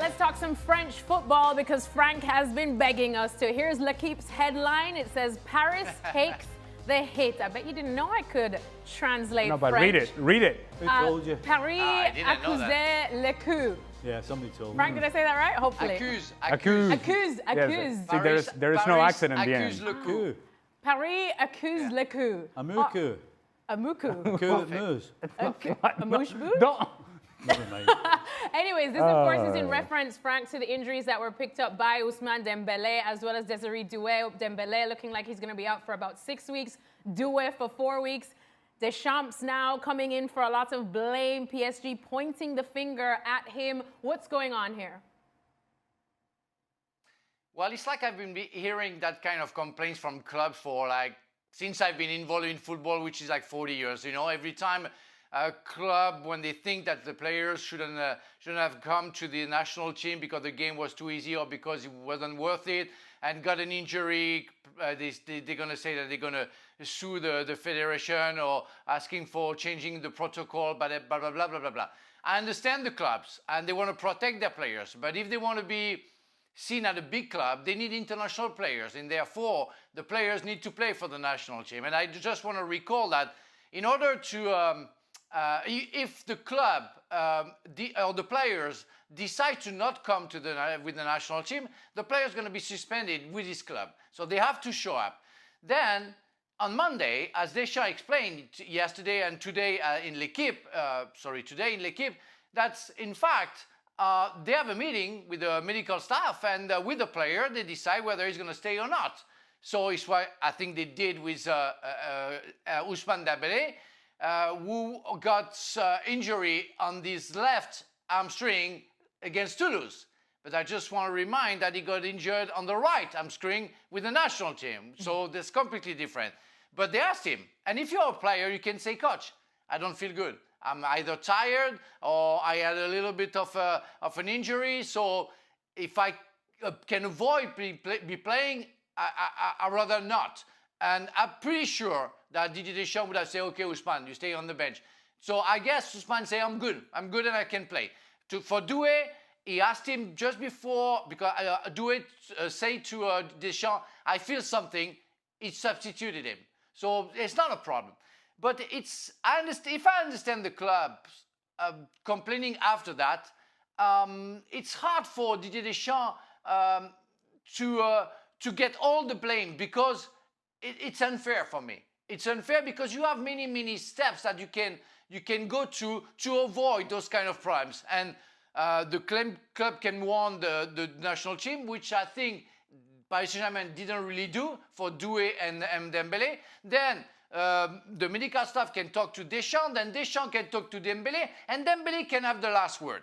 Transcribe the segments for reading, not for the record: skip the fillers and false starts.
let's talk some French football because Frank has been begging us to. Here's L'Equipe's headline. It says, Paris takes the hit. I bet you didn't know I could translate No, but French. read it. Read it. Who told you? Paris accusait le coup. Yeah, somebody told me. Frank, did I say that right? Hopefully. Accuse. Accuse. Yes. See, there is no accent in the Accuse end. le coup. Paris accuse le coup. A muku. A muku. Coup that moves. A mouche boo? Don't. Never mind. Anyways, this of course is in reference, Frank, to the injuries that were picked up by Ousmane Dembélé as well as Desiree Doué. Dembélé looking like he's going to be out for about 6 weeks. Doué for 4 weeks. Deschamps now coming in for a lot of blame. PSG pointing the finger at him. What's going on here? Well, it's like I've been hearing that kind of complaints from clubs for since I've been involved in football, which is like 40 years. You know, every time a club, when they think that the players shouldn't have come to the national team because the game was too easy or because it wasn't worth it and got an injury, they're going to say that they're going to sue the federation or asking for changing the protocol, blah, blah, blah, blah, blah, blah. I understand the clubs and they want to protect their players, but if they want to be seen at a big club, they need international players, and therefore the players need to play for the national team. And I just want to recall that in order to, if the club or the players decide to not come to with the national team, the player is going to be suspended with his club. So they have to show up. Then on Monday, as Deschamps explained yesterday and today in L'Equipe, today in L'Equipe, that's in fact, they have a meeting with the medical staff and with the player, they decide whether he's going to stay or not. So it's what I think they did with Ousmane Dembélé, who got injury on his left hamstring against Toulouse. But I just want to remind that he got injured on the right hamstring with the national team. So that's completely different. But they asked him, and if you're a player, you can say, coach, I don't feel good. I'm either tired or I had a little bit of an injury. So if I can avoid be playing, I'd rather not. And I'm pretty sure that Didier Deschamps would have said, okay, Ousmane, you stay on the bench. So I guess Ousmane say, I'm good and I can play. For Doué, he asked him just before, because Doué say to Deschamps, I feel something, he substituted him. So it's not a problem. But if I understand the club complaining after that, it's hard for Didier Deschamps to get all the blame because it's unfair for me. It's unfair because you have many steps that you can go to avoid those kind of problems. And the club can warn the national team, which I think Paris Saint-Germain didn't really do for Doué and Dembélé. Then the medical staff can talk to Deschamps, then Deschamps can talk to Dembélé, and Dembélé can have the last word.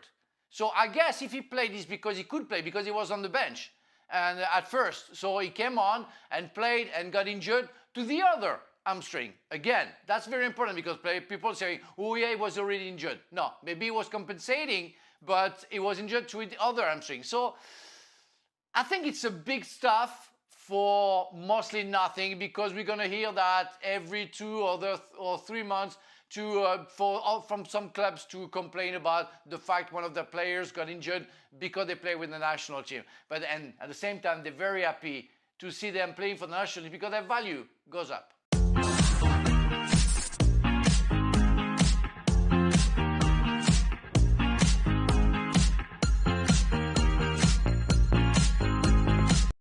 So I guess if he played, it's because he could play, because he was on the bench and at first. So he came on and played and got injured to the other hamstring. Again, that's very important because people say, oh yeah, he was already injured. No, maybe he was compensating, but he was injured to the other hamstring. So I think it's a big stuff for mostly nothing, because we're going to hear that every 2 or 3 months from some clubs to complain about the fact one of the players got injured because they play with the national team. And at the same time, they're very happy to see them playing for the national team because their value goes up.